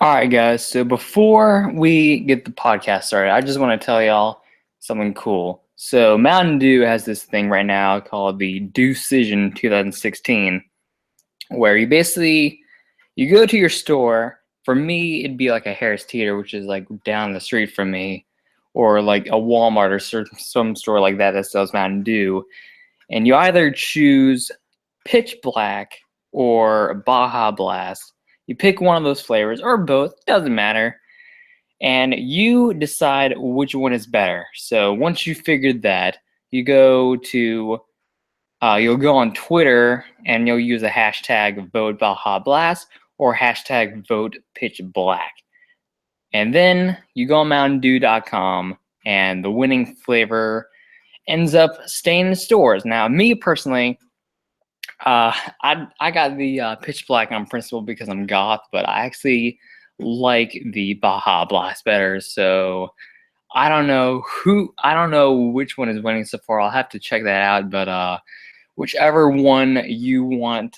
All right, guys. So before we get the podcast started, I just want to tell y'all something cool. So Mountain Dew has this thing right now called the Decision 2016, where you go to your store. For me, it'd be like a Harris Teeter, which is like down the street from me, or like a Walmart or some store like that sells Mountain Dew, and you either choose Pitch Black or Baja Blast. You pick one of those flavors or both, doesn't matter, and you decide which one is better. So once you figured that, you go to you'll go on Twitter and you'll use the hashtag vote Baja Blast or hashtag vote Pitch Black. And then you go on MountainDew.com and the winning flavor ends up staying in stores. Now, me personally, I got the Pitch Black on principle because I'm goth, but I actually like the Baja Blast better. So I don't know which one is winning so far. I'll have to check that out. But whichever one you want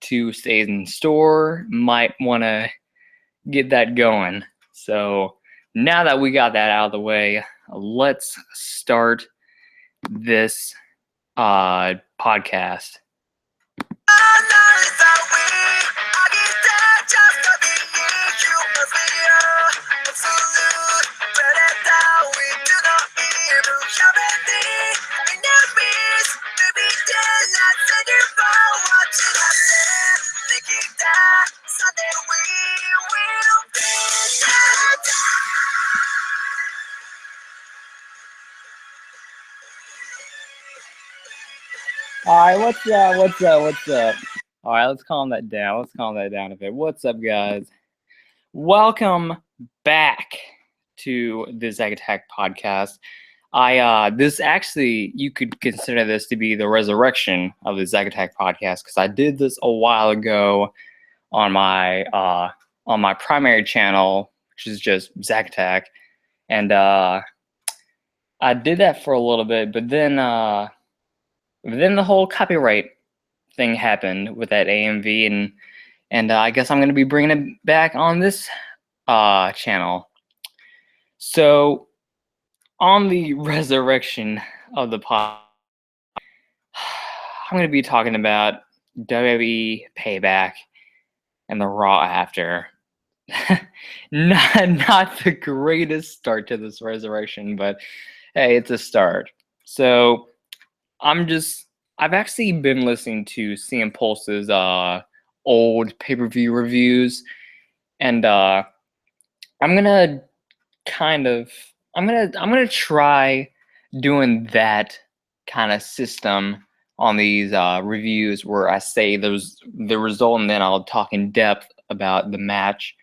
to stay in store, might want to get that going. So now that we got that out of the way, let's start this podcast. All right, what's up? All right, let's calm that down. A bit. What's up, guys? Welcome back to the Zack Attack Podcast. This actually, you could consider this to be the resurrection of the Zack Attack Podcast because I did this a while ago on my primary channel, which is just Zack Attack, and I did that for a little bit, but then the whole copyright thing happened with that AMV, and I guess I'm going to be bringing it back on this channel. So, on the resurrection of the pod, I'm going to be talking about WWE Payback and the Raw after. not the greatest start to this resurrection, but hey, it's a start. So I've actually been listening to CM Pulse's old pay-per-view reviews, and I'm gonna try doing that kind of system on these reviews where I say the result and then I'll talk in depth about the match,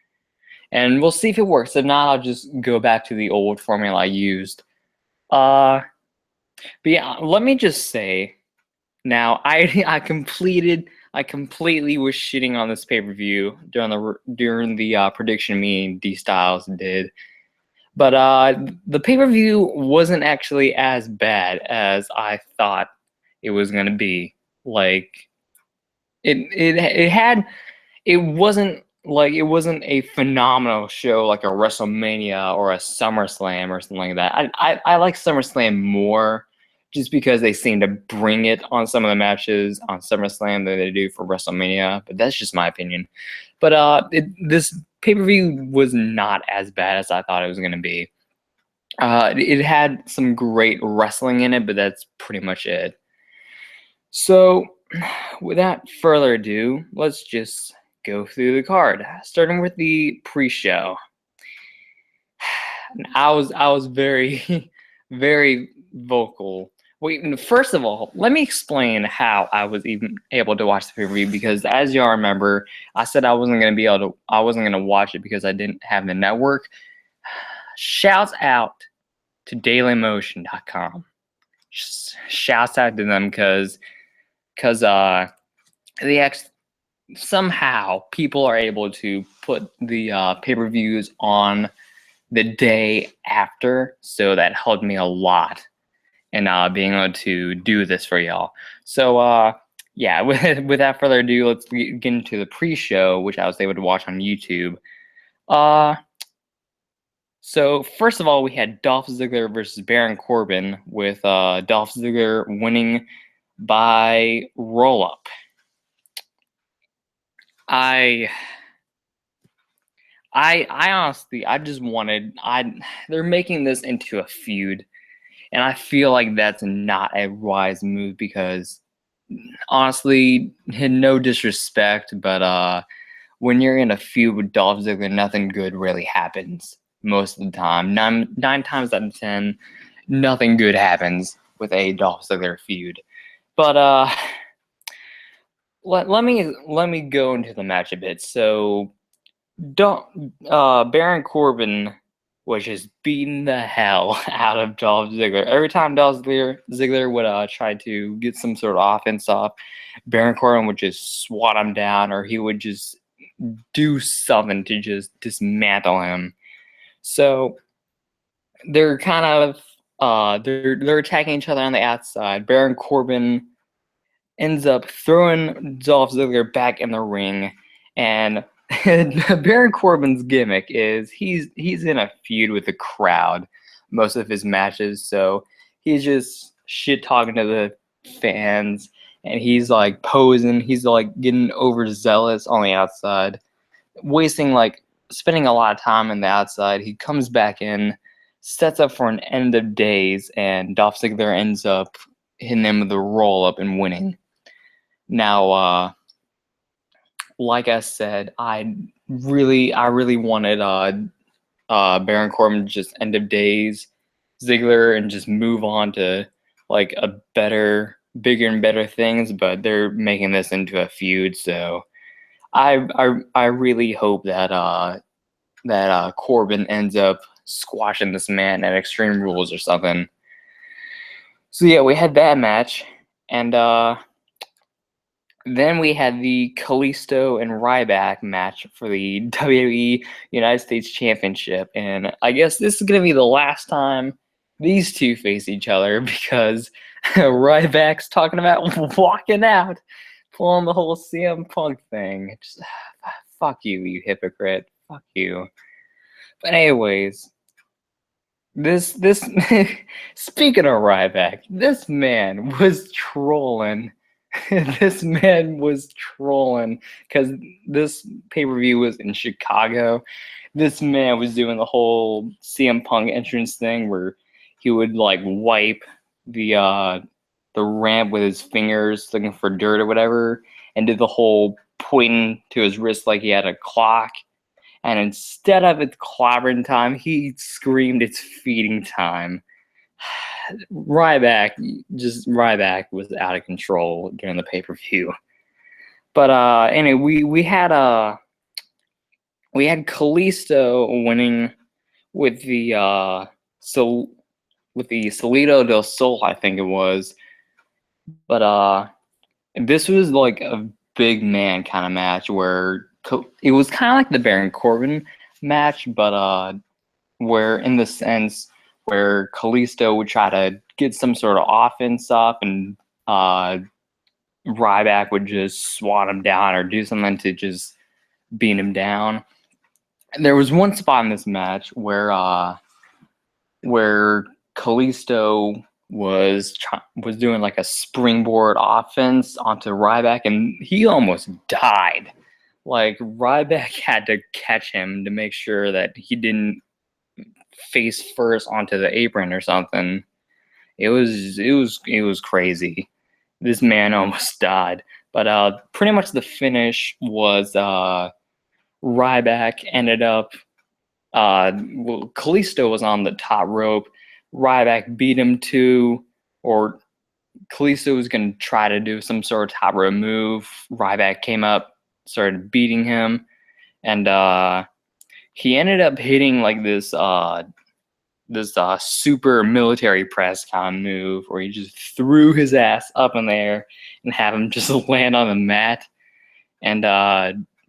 and we'll see if it works. If not, I'll just go back to the old formula I used. But yeah, let me just say, now I completely was shitting on this pay-per-view during the prediction meeting D Styles did, but the pay-per-view wasn't actually as bad as I thought it was gonna be. Like it wasn't a phenomenal show like a WrestleMania or a SummerSlam or something like that. I like SummerSlam more just because they seem to bring it on some of the matches on SummerSlam than they do for WrestleMania, but that's just my opinion. But this pay-per-view was not as bad as I thought it was going to be. It had some great wrestling in it, but that's pretty much it. So, without further ado, let's just go through the card, starting with the pre-show. I was very, very vocal. Wait, first of all, let me explain how I was even able to watch the pay-per-view, because as y'all remember, I said I wasn't gonna watch it because I didn't have the network. Shouts out to DailyMotion.com. Shouts out to them because somehow people are able to put the pay-per-views on the day after, so that helped me a lot in being able to do this for y'all. So yeah, without further ado, let's get into the pre-show, which I was able to watch on YouTube. Uh, so first of all, we had Dolph Ziggler versus Baron Corbin, with Dolph Ziggler winning by roll up. I I honestly, they're making this into a feud, and I feel like that's not a wise move because honestly, no disrespect, but when you're in a feud with Dolph Ziggler, nothing good really happens most of the time. Nine times out of 10, nothing good happens with a Dolph Ziggler feud. But let me go into the match a bit. So, Baron Corbin was just beating the hell out of Dolph Ziggler. Every time Ziggler would try to get some sort of offense off, Baron Corbin would just swat him down, or he would just do something to just dismantle him. So they're kind of they're attacking each other on the outside. Baron Corbin ends up throwing Dolph Ziggler back in the ring, and Baron Corbin's gimmick is he's in a feud with the crowd most of his matches, so he's just shit talking to the fans, and he's like posing, he's like getting overzealous on the outside, spending a lot of time on the outside. He comes back in, sets up for an end of days, and Dolph Ziggler ends up hitting him with a roll up and winning. Now, like I said, I really wanted Baron Corbin to just end of days Ziggler and just move on to like bigger and better things, but they're making this into a feud, so I really hope that Corbin ends up squashing this man at Extreme Rules or something. So yeah, we had that match, and then we had the Kalisto and Ryback match for the WWE United States Championship, and I guess this is gonna be the last time these two face each other because Ryback's talking about walking out, pulling the whole CM Punk thing. Just, fuck you, you hypocrite. Fuck you. But anyways, this speaking of Ryback, this man was trolling. This man was trolling because this pay-per-view was in Chicago. This man was doing the whole CM Punk entrance thing where he would like wipe the ramp with his fingers looking for dirt or whatever, and did the whole pointing to his wrist like he had a clock. And instead of it's clobbering time, he screamed it's feeding time. Ryback was out of control during the pay-per-view. But anyway, we had Kalisto winning with the Salito del Sol, I think it was. But this was like a big man kind of match where it was kind of like the Baron Corbin match, but where in the sense where Kalisto would try to get some sort of offense up, and Ryback would just swat him down or do something to just beat him down. And there was one spot in this match where Kalisto was doing like a springboard offense onto Ryback, and he almost died. Like Ryback had to catch him to make sure that he didn't face first onto the apron or something. It was crazy. This man almost died. But pretty much the finish was Ryback ended up Kalisto was on the top rope. Ryback beat him or Kalisto was going to try to do some sort of top rope move. Ryback came up, started beating him, and he ended up hitting like this super military press kind of move where he just threw his ass up in the air and had him just land on the mat. And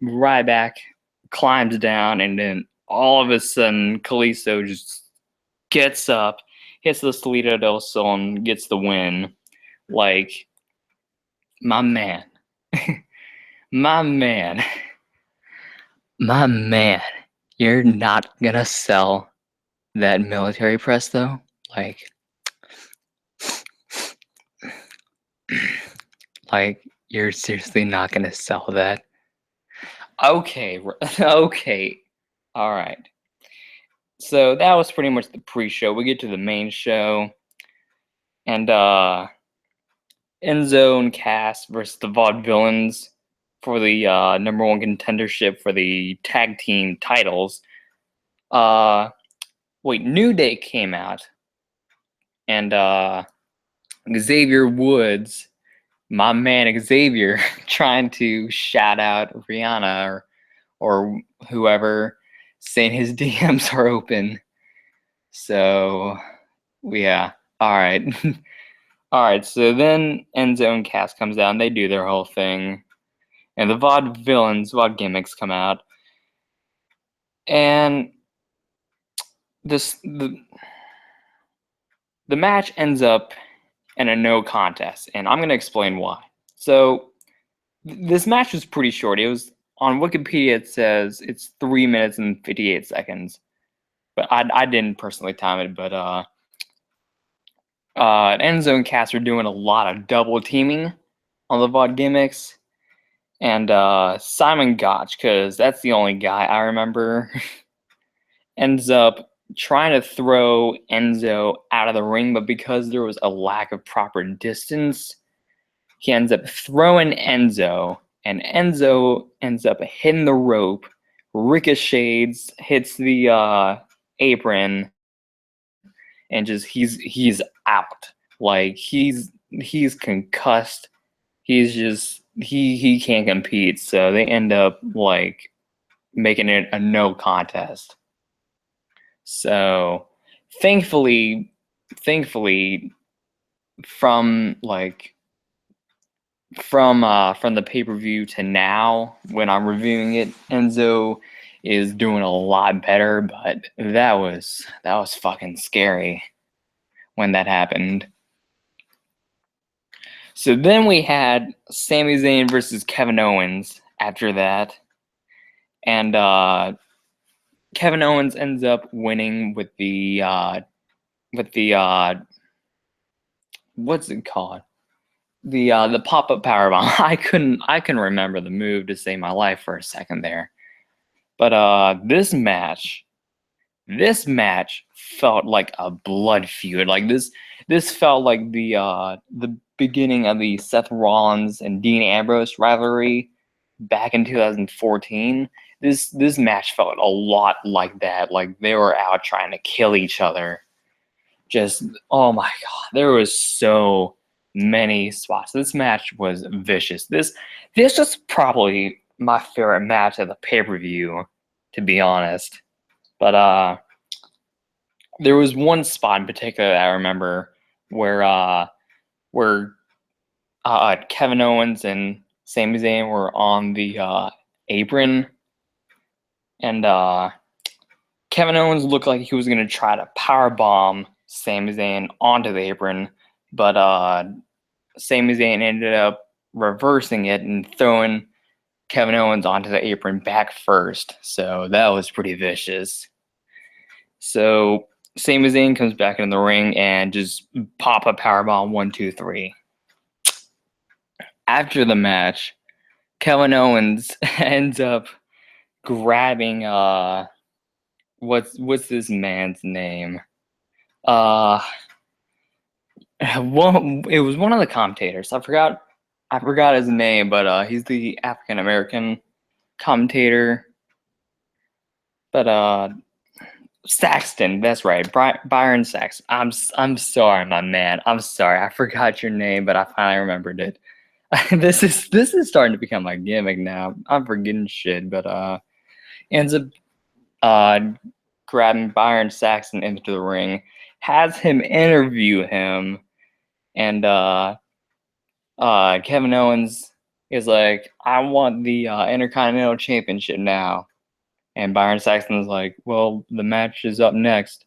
Ryback climbs down, and then all of a sudden Kalisto just gets up, hits the Salito del Sol, and gets the win. Like, my man. my man. My man. You're not gonna sell that military press though? Like, like you're seriously not gonna sell that? Okay, okay, all right. So that was pretty much the pre-show. We get to the main show, and Enzo and Cass versus the Vaudevillains for the number one contendership for the tag team titles. Wait, New Day came out, and Xavier Woods, my man Xavier, trying to shout out Rihanna or whoever, saying his DMs are open. So yeah, all right. All right, so then Enzo and Cass comes out and they do their whole thing. And the VOD gimmicks come out. And the match ends up in a no contest, and I'm going to explain why. So this match was pretty short. It was on Wikipedia, it says it's 3 minutes and 58 seconds. But I didn't personally time it, but Enzo and Cass are doing a lot of double teaming on the VOD gimmicks. And Simon Gotch, because that's the only guy I remember, ends up trying to throw Enzo out of the ring, but because there was a lack of proper distance, he ends up throwing Enzo, and Enzo ends up hitting the rope, ricochets, hits the apron, and just he's out. Like he's concussed. He's just he can't compete. So they end up like making it a no contest. So thankfully from the pay-per-view to now when I'm reviewing it, Enzo is doing a lot better, but that was fucking scary when that happened. So then we had Sami Zayn versus Kevin Owens after that. And Kevin Owens ends up winning with the what's it called? The pop-up powerbomb. I couldn't remember the move to save my life for a second there. But this match felt like a blood feud. Like this felt like the beginning of the Seth Rollins and Dean Ambrose rivalry back in 2014. This match felt a lot like that. Like they were out trying to kill each other. Just oh my god, there was so many spots. This match was vicious. This was probably my favorite match of the pay-per-view, to be honest. But there was one spot in particular that I remember where Kevin Owens and Sami Zayn were on the apron, and Kevin Owens looked like he was going to try to powerbomb Sami Zayn onto the apron, but Sami Zayn ended up reversing it and throwing Kevin Owens onto the apron back first. So that was pretty vicious. So Sami Zayn comes back in the ring and just pop a powerbomb 1, 2, 3. After the match, Kevin Owens ends up grabbing what's this man's name? It was one of the commentators. I forgot his name, but he's the African American commentator. But Saxton, that's right, Byron Saxton. I'm sorry, my man. I'm sorry, I forgot your name, but I finally remembered it. This is starting to become my gimmick now. I'm forgetting shit, but ends up grabbing Byron Saxton into the ring, has him interview him, and Kevin Owens is like, I want the Intercontinental Championship now. And Byron Saxton's like, well, the match is up next.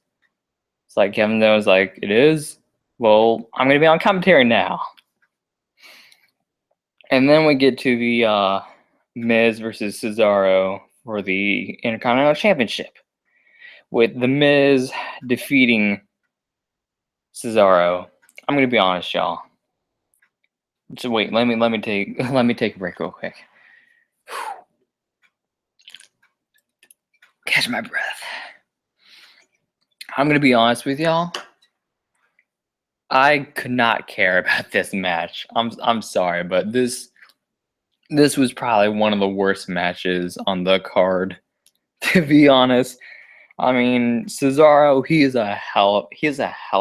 It's like Kevin Owens like, it is? Well, I'm going to be on commentary now. And then we get to the Miz versus Cesaro for the Intercontinental Championship, with The Miz defeating Cesaro. I'm gonna be honest, y'all. So wait, let me take a break real quick. Catch my breath. I'm gonna be honest with y'all. I could not care about this match. I'm sorry, but this was probably one of the worst matches on the card. To be honest, I mean Cesaro, he is a hell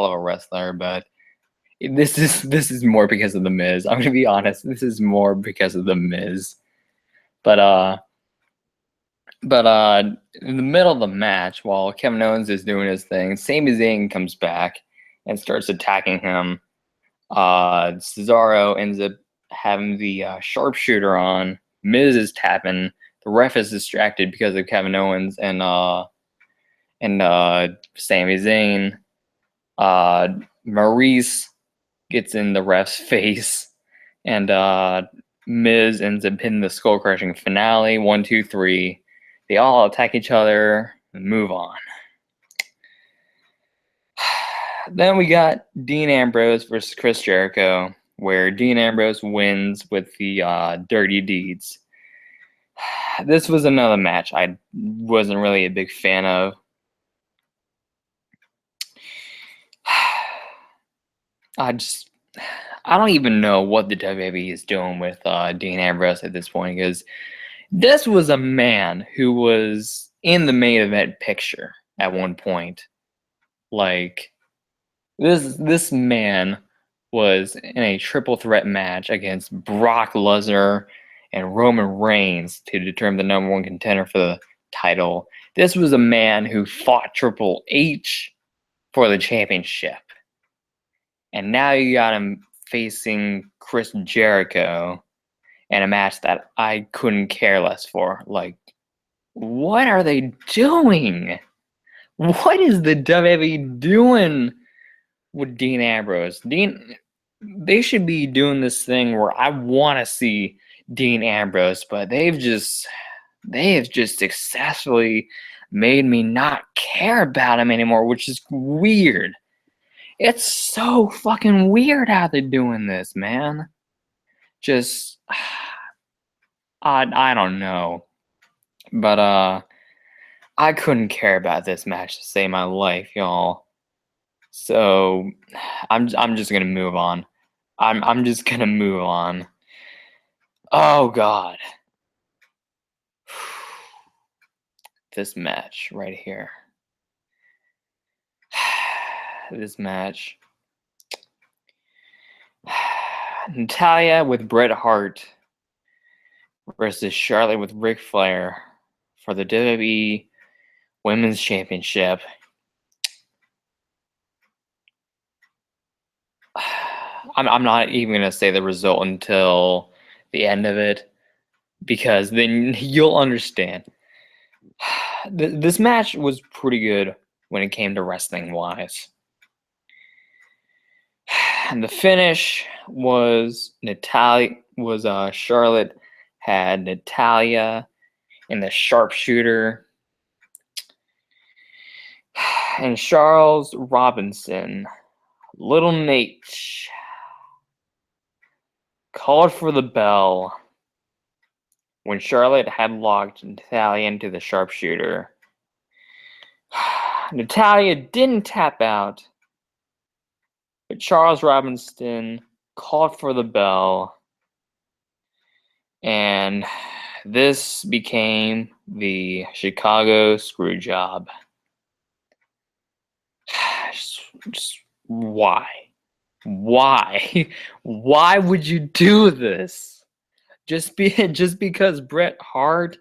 of a wrestler, but this is more because of the Miz. I'm gonna be honest. This is more because of the Miz. But in the middle of the match, while Kevin Owens is doing his thing, Sami Zayn comes back and starts attacking him. Cesaro ends up having the sharpshooter on. Miz is tapping. The ref is distracted because of Kevin Owens and Sami Zayn. Maurice gets in the ref's face, and Miz ends up hitting the skull crushing finale. 1, 2, 3. They all attack each other and move on. Then we got Dean Ambrose versus Chris Jericho, where Dean Ambrose wins with the Dirty Deeds. This was another match I wasn't really a big fan of. I don't even know what the WWE is doing with Dean Ambrose at this point, because this was a man who was in the main event picture at one point. Like, this man was in a triple threat match against Brock Lesnar and Roman Reigns to determine the number one contender for the title. This was a man who fought Triple H for the championship. And now you got him facing Chris Jericho in a match that I couldn't care less for. Like, what are they doing? What is the WWE doing with Dean Ambrose? They should be doing this thing where I want to see Dean Ambrose, but they have just successfully made me not care about him anymore, which is weird. It's so fucking weird how they're doing this, man. Just, I don't know. But, I couldn't care about this match to save my life, y'all. So, I'm just gonna move on. I'm just gonna move on. Oh, God. This match right here. This match. Natalya with Bret Hart versus Charlotte with Ric Flair for the WWE Women's Championship. I'm not even going to say the result until the end of it, because then you'll understand. This match was pretty good when it came to wrestling-wise. And the finish was Charlotte had Natalya in the sharpshooter, and Charles Robinson, Little Nate, called for the bell when Charlotte had locked Natalya into the sharpshooter. Natalya didn't tap out, but Charles Robinson called for the bell, and this became the Chicago Screwjob. Just why? Why? Why would you do this? Just because Bret Hart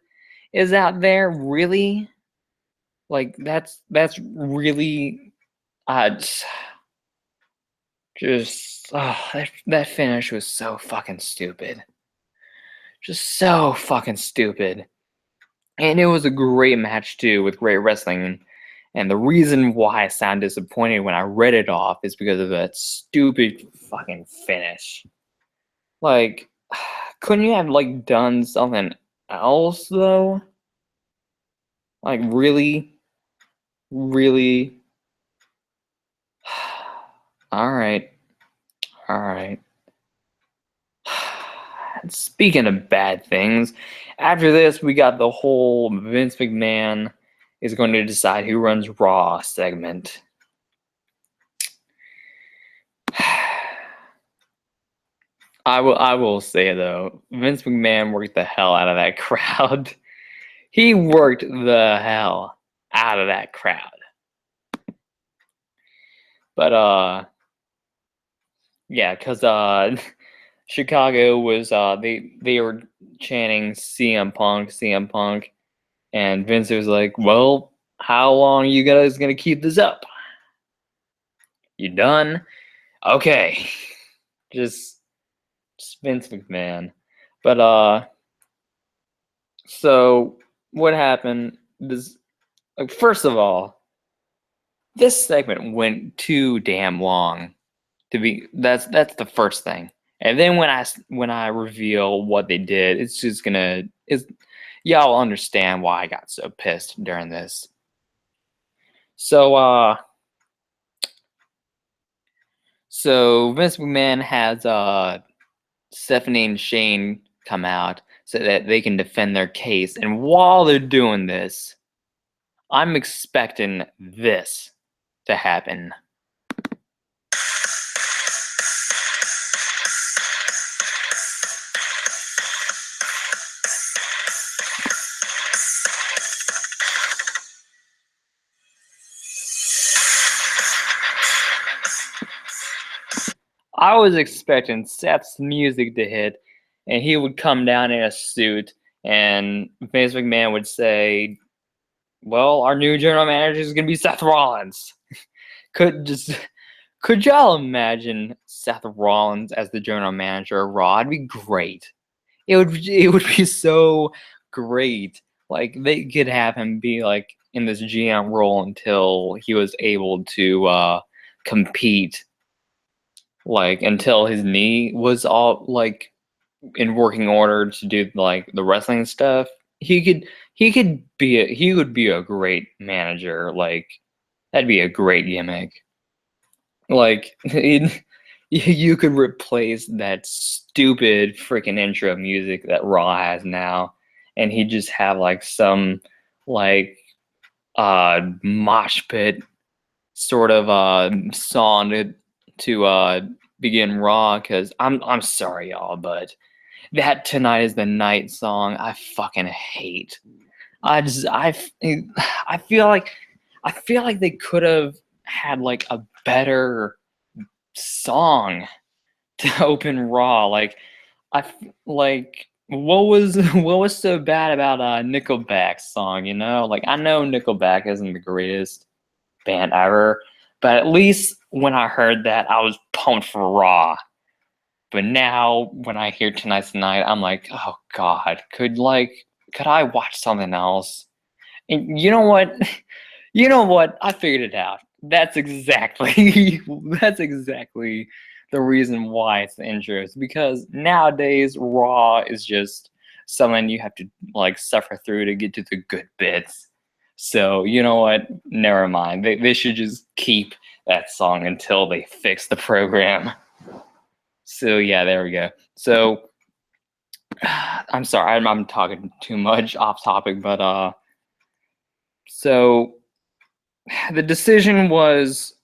is out there, really? Like, that's really that finish was so fucking stupid. Just so fucking stupid. And it was a great match too, with great wrestling. And the reason why I sound disappointed when I read it off is because of that stupid fucking finish. Like, couldn't you have, like, done something else, though? Like, really? Really? All right. All right. Speaking of bad things, after this, we got the whole Vince McMahon is going to decide who runs Raw segment. I will say though, Vince McMahon worked the hell out of that crowd. He worked the hell out of that crowd. But yeah, cause Chicago was they were chanting CM Punk, and Vince was like, "Well, how long you guys gonna keep this up? You done? Okay." just, just Vince McMahon. But so what happened? This, like, first of all, this segment went too damn long to be. That's the first thing. And then when I reveal what they did, it's just gonna it's y'all understand why I got so pissed during this. So so Vince McMahon has Stephanie and Shane come out so that they can defend their case. And while they're doing this, I'm expecting this to happen. I was expecting Seth's music to hit, and he would come down in a suit, and Vince McMahon would say, "Well, our new general manager is gonna be Seth Rollins." Could just could y'all imagine Seth Rollins as the general manager of Raw? It'd be great. It would be so great. Like, they could have him be like in this GM role until he was able to compete, like until his knee was all like in working order to do like the wrestling stuff. He would be a great manager. Like, that'd be a great gimmick. Like, you could replace that stupid freaking intro music that Raw has now, and he'd just have like some like mosh pit sort of song to begin Raw. Because I'm sorry, y'all, but that "Tonight Is the Night" song I fucking hate. I just I feel like they could have had like a better song to open Raw. Like, like, what was so bad about Nickelback's song? You know, like, I know Nickelback isn't the greatest band ever, but at least when I heard that, I was pumped for Raw. But now when I hear "Tonight's the Night," I'm like, oh God, could I watch something else? And you know what? You know what? I figured it out. That's exactly that's exactly the reason why it's the intro. It's because nowadays Raw is just something you have to like suffer through to get to the good bits. So you know what? Never mind. They should just keep that song until they fix the program. So yeah, there we go. So I'm sorry, I'm talking too much off topic, but so the decision was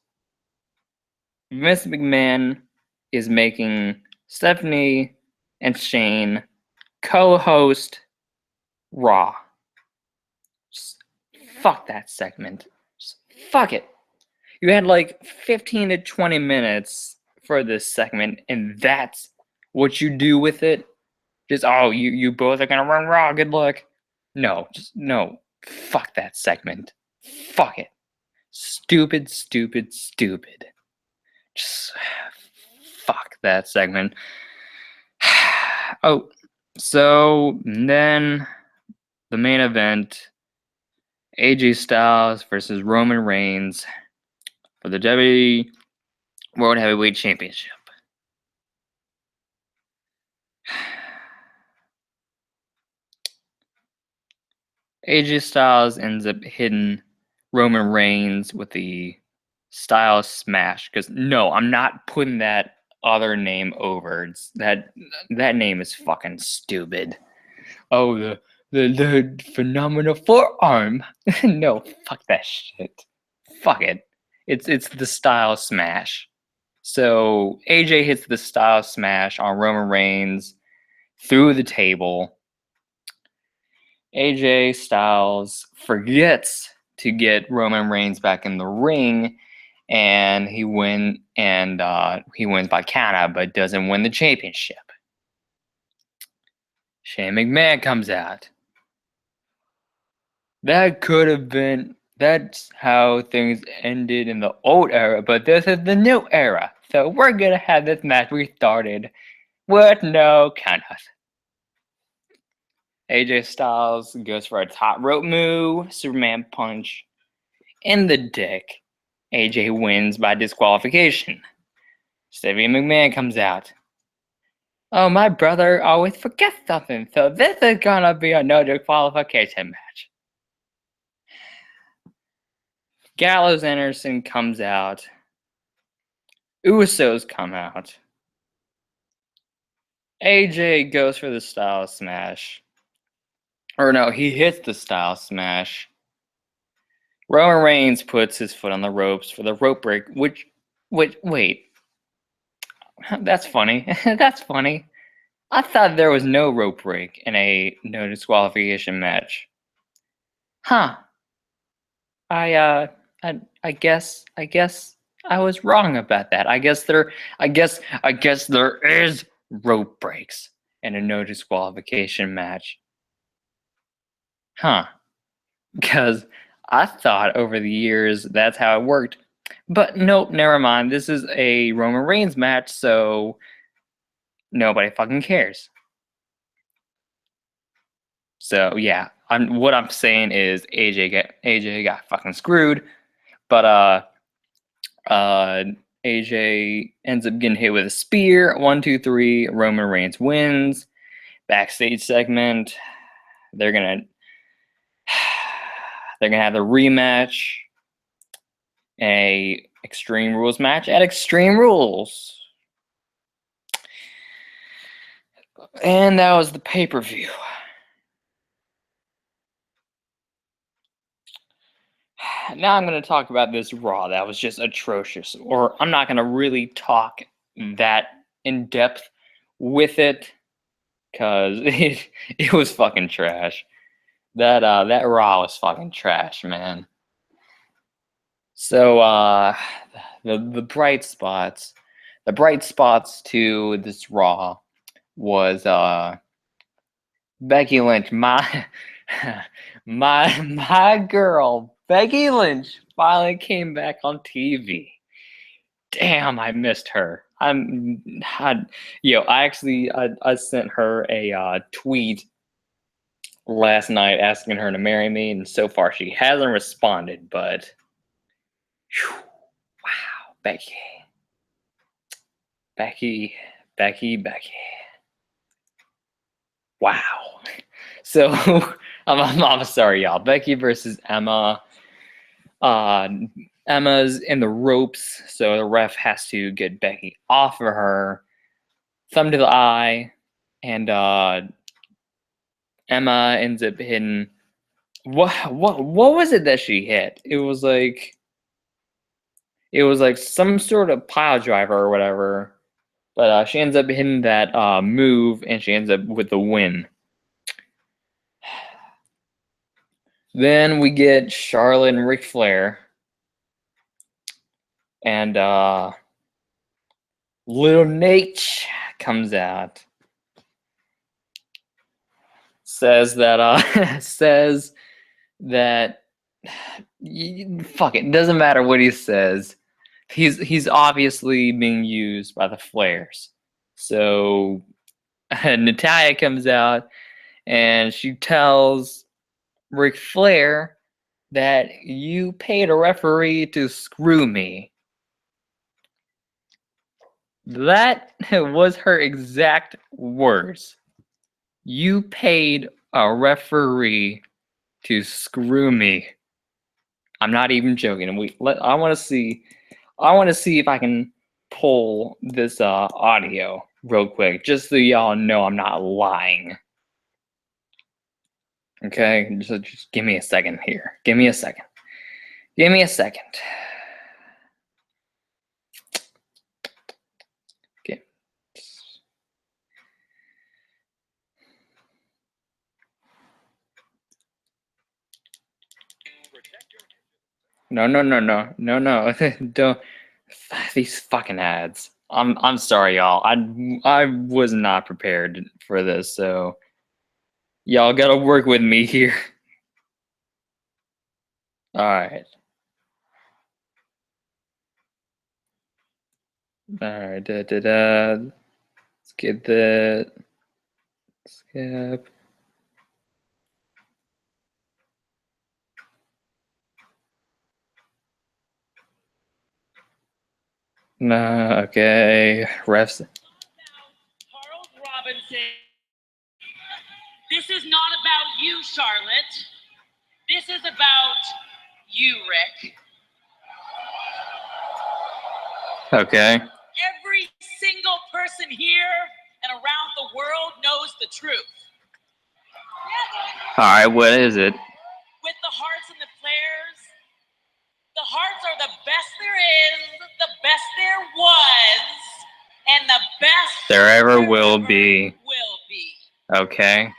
Vince McMahon is making Stephanie and Shane co-host Raw. Just fuck that segment. Just fuck it. You had like 15 to 20 minutes for this segment, and that's what you do with it. Just, oh, you both are gonna run Raw. Good luck. No, just no. Fuck that segment. Fuck it. Stupid, stupid, stupid. Just fuck that segment. Oh, so then the main event, AJ Styles versus Roman Reigns for the WWE World Heavyweight Championship. AJ Styles ends up hitting Roman Reigns with the Styles Smash. Because no, I'm not putting that other name over. That name is fucking stupid. Oh, the phenomenal forearm. No, fuck that shit. Fuck it. It's the Style Smash. So AJ hits the Style Smash on Roman Reigns through the table. AJ Styles forgets to get Roman Reigns back in the ring, and he wins by countout, but doesn't win the championship. Shane McMahon comes out. That's how things ended in the old era, but this is the new era. So we're gonna have this match restarted with no countouts. AJ Styles goes for a top rope move, Superman punch in the dick. AJ wins by disqualification. Stephanie McMahon comes out. Oh, my brother always forgets something, so this is gonna be a no disqualification match. Gallows Anderson comes out. Usos come out. AJ goes for the Style Smash. Or no, he hits the Style Smash. Roman Reigns puts his foot on the ropes for the rope break, which wait. That's funny. That's funny. I thought there was no rope break in a no disqualification match. Huh. I guess I was wrong about that. I guess there is rope breaks in a no disqualification match. Huh. Because I thought over the years that's how it worked. But nope, never mind. This is a Roman Reigns match, so nobody fucking cares. So yeah, what I'm saying is AJ got fucking screwed, but AJ ends up getting hit with a spear. 1, 2, 3. Roman Reigns wins. Backstage segment. They're gonna have the rematch. A Extreme Rules match at Extreme Rules. And that was the pay-per-view. Now I'm going to talk about this Raw that was just atrocious. Or I'm not going to really talk that in depth with it because it was fucking trash. That Raw was fucking trash, man. So the bright spots to this Raw was Becky Lynch, my girl, Becky Lynch finally came back on TV. Damn, I missed her. I sent her a tweet last night asking her to marry me, and so far she hasn't responded, but whew, wow, Becky. Wow. So I'm sorry, y'all. Becky versus Emma. Emma's in the ropes, so the ref has to get Becky off of her. Thumb to the eye, and Emma ends up hitting. What was it that she hit? It was like some sort of pile driver or whatever. But she ends up hitting that move, and she ends up with the win. Then we get Charlotte and Ric Flair. And Little Nate comes out. Says that fuck it, doesn't matter what he says. He's obviously being used by the Flairs. So Natalya comes out and she tells Ric Flair that you paid a referee to screw me. That was her exact words. You paid a referee to screw me. I'm not even joking. I want to see if I can pull this audio real quick, just so y'all know I'm not lying. Okay, just give me a second here. Give me a second. Okay. No. Don't. These fucking ads. I'm sorry, y'all. I was not prepared for this, so y'all gotta work with me here. All right. Let's get that. Skip. No, okay. Refs. Charles Robinson. This is not about you, Charlotte. This is about you, Rick. Okay. Every single person here and around the world knows the truth. All right, what is it? With the hearts and the flares, the hearts are the best there is, the best there was, and the best there ever will be. Will be. Okay.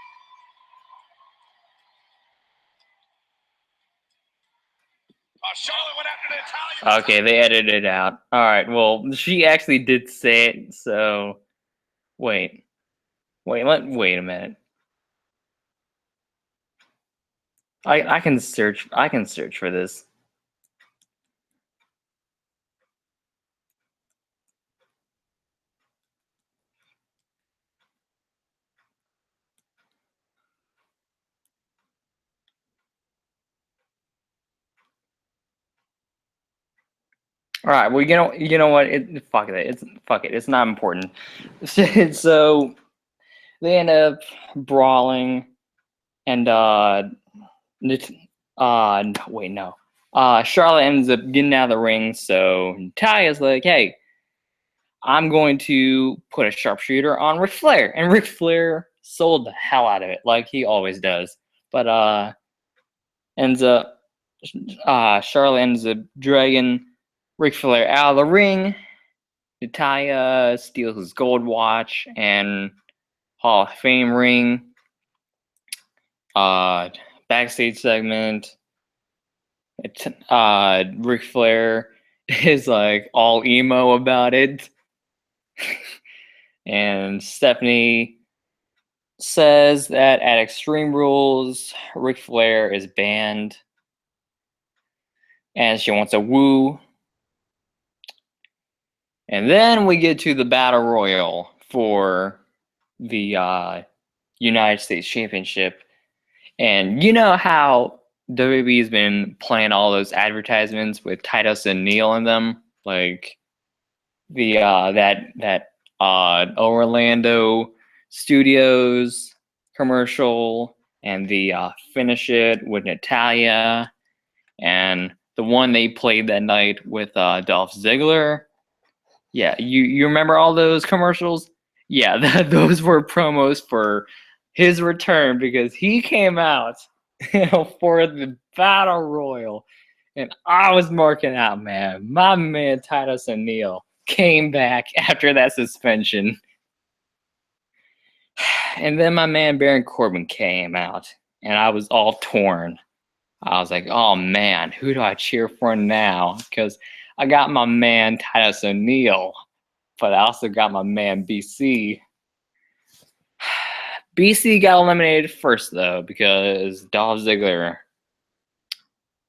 Okay, they edited it out. All right, well, she actually did say it, so wait a minute. I can search for this. All right, well, you know what? Fuck it. It's not important. So they end up brawling, and wait, no. Charlotte ends up getting out of the ring, so Talia's like, "Hey, I'm going to put a sharpshooter on Ric Flair," and Ric Flair sold the hell out of it, like he always does. But ends up Charlotte ends up dragging Ric Flair out of the ring. Natalya steals his gold watch and Hall of Fame ring. Backstage segment. Ric Flair is like all emo about it. And Stephanie says that at Extreme Rules, Ric Flair is banned. And she wants a woo. And then we get to the Battle Royal for the United States Championship. And you know how WWE has been playing all those advertisements with Titus and Neil in them? Like the that Orlando Studios commercial, and the Finish It with Natalya, and the one they played that night with Dolph Ziggler. Yeah, you remember all those commercials? Yeah, those were promos for his return, because he came out for the Battle Royal, and I was marking out, man. My man Titus and Neil came back after that suspension. And then my man Baron Corbin came out, and I was all torn. I was like, oh man, who do I cheer for now? Because I got my man Titus O'Neil, but I also got my man BC. BC got eliminated first, though, because Dolph Ziggler.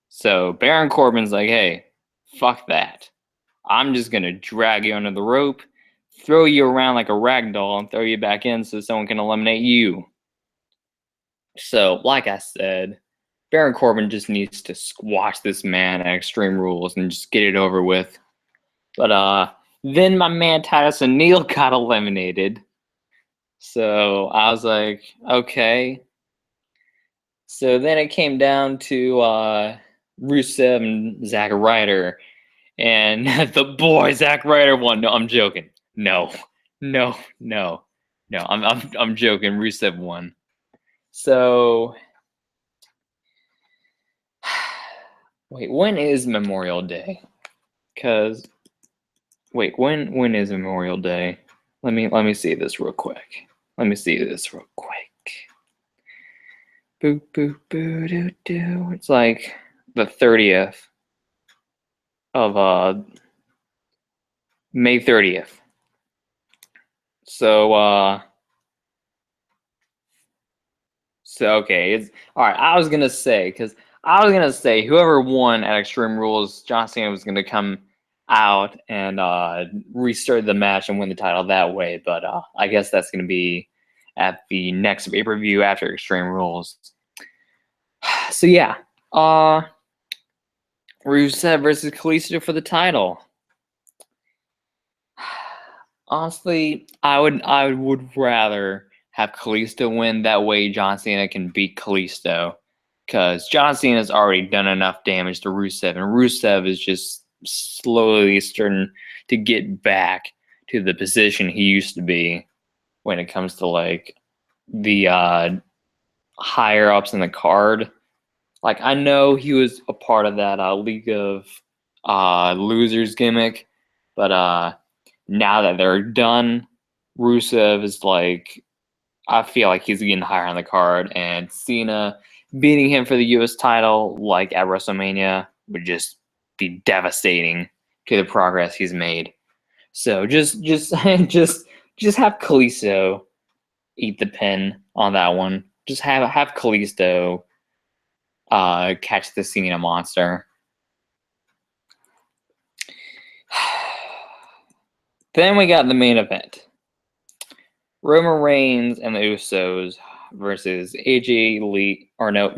So Baron Corbin's like, hey, fuck that. I'm just going to drag you under the rope, throw you around like a rag doll, and throw you back in so someone can eliminate you. So, like I said, Baron Corbin just needs to squash this man at Extreme Rules and just get it over with. But then my man Titus O'Neil got eliminated. So I was like, okay. So then it came down to Rusev and Zack Ryder, and the boy Zack Ryder won. No, I'm joking. No. I'm joking. Rusev won. So wait, when is Memorial Day? When is Memorial Day? Let me see this real quick. Boo boo boo doo doo. It's like the 30th of May 30th. So okay, it's all right. I was gonna say whoever won at Extreme Rules, John Cena was gonna come out and restart the match and win the title that way. But I guess that's gonna be at the next pay-per-view after Extreme Rules. So yeah, Rusev versus Kalisto for the title. Honestly, I would rather have Kalisto win. That way John Cena can beat Kalisto. Because John Cena's already done enough damage to Rusev. And Rusev is just slowly starting to get back to the position he used to be when it comes to, like, the higher-ups in the card. Like, I know he was a part of that League of Losers gimmick. But now that they're done, Rusev is like, I feel like he's getting higher on the card, and Cena beating him for the U.S. title, like at WrestleMania, would just be devastating to the progress he's made. So just have Kalisto eat the pin on that one. Just have Kalisto catch the Cena monster. Then we got the main event. Roman Reigns and the Usos versus AJ Lee. Or no.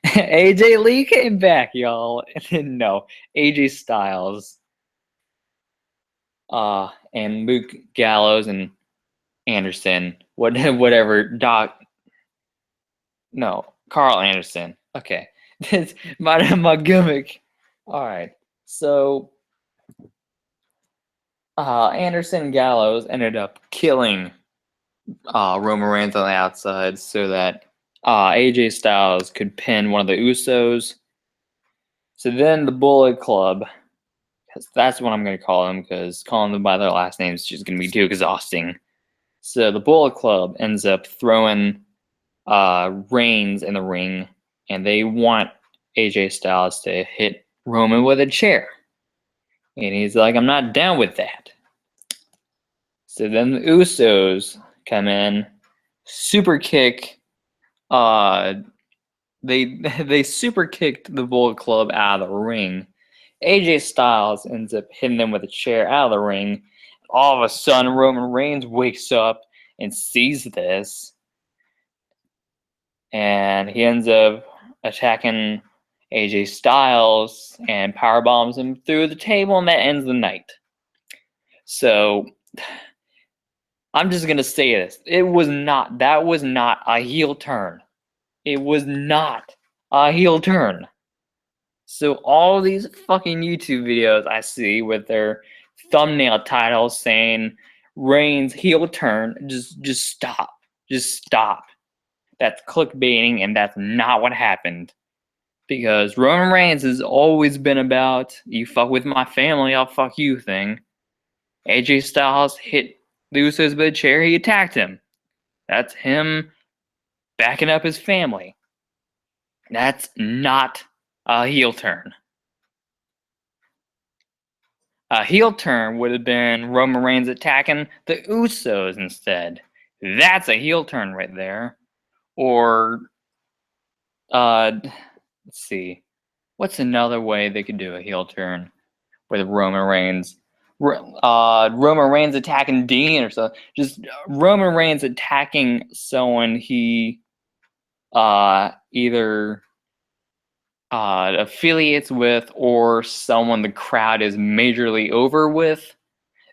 AJ Lee came back, y'all. No. AJ Styles. And Luke Gallows and Anderson. Whatever. Carl Anderson. Okay. That's my gimmick. Alright. So Anderson and Gallows ended up killing Roman Reigns on the outside so that AJ Styles could pin one of the Usos. So then the Bullet Club, because that's what I'm going to call them, because calling them by their last names is just going to be too exhausting. So the Bullet Club ends up throwing Reigns in the ring, and they want AJ Styles to hit Roman with a chair. And he's like, I'm not down with that. So then the Usos come in, super kick. They super kicked the Bullet Club out of the ring. AJ Styles ends up hitting them with a chair out of the ring. All of a sudden, Roman Reigns wakes up and sees this, and he ends up attacking AJ Styles and powerbombs him through the table, and that ends the night. So I'm just gonna say this. That was not a heel turn. It was not a heel turn. So all these fucking YouTube videos I see with their thumbnail titles saying Reigns heel turn, just stop. Just stop. That's clickbaiting, and that's not what happened. Because Roman Reigns has always been about, you fuck with my family, I'll fuck you thing. AJ Styles hit the Usos with a chair, he attacked him. That's him backing up his family. That's not a heel turn. A heel turn would have been Roman Reigns attacking the Usos instead. That's a heel turn right there. Or, let's see. What's another way they could do a heel turn with Roman Reigns? Roman Reigns attacking Dean or something. Just Roman Reigns attacking someone he either affiliates with or someone the crowd is majorly over with.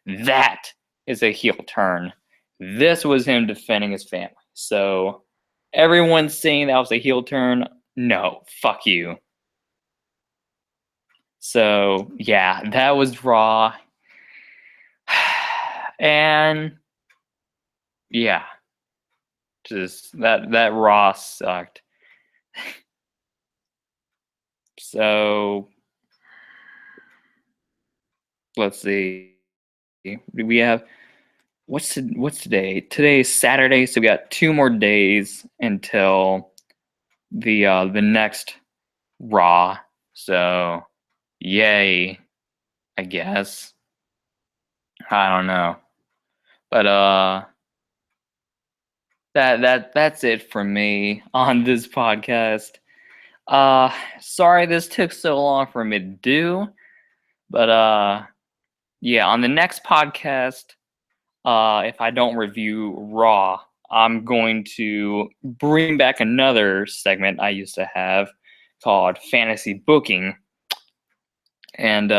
That is a heel turn. This was him defending his family. So Everyone's saying that was a heel turn. No, fuck you. So yeah, that was Raw. And yeah, just that Raw sucked. So let's see. We have what's today? Today's Saturday, so we got 2 more days until the next Raw. So yay, I guess. I don't know. But that's it for me on this podcast. Sorry this took so long for me to do, but yeah, on the next podcast, if I don't review Raw, I'm going to bring back another segment I used to have called Fantasy Booking. And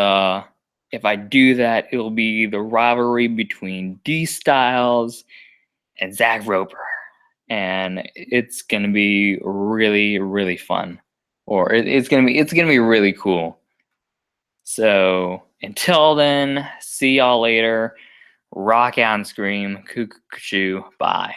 if I do that, it'll be the rivalry between D Styles and Zack Roper. And it's gonna be really, really fun. Or it's gonna be really cool. So until then, see y'all later. Rock out and scream, cuckoo, bye.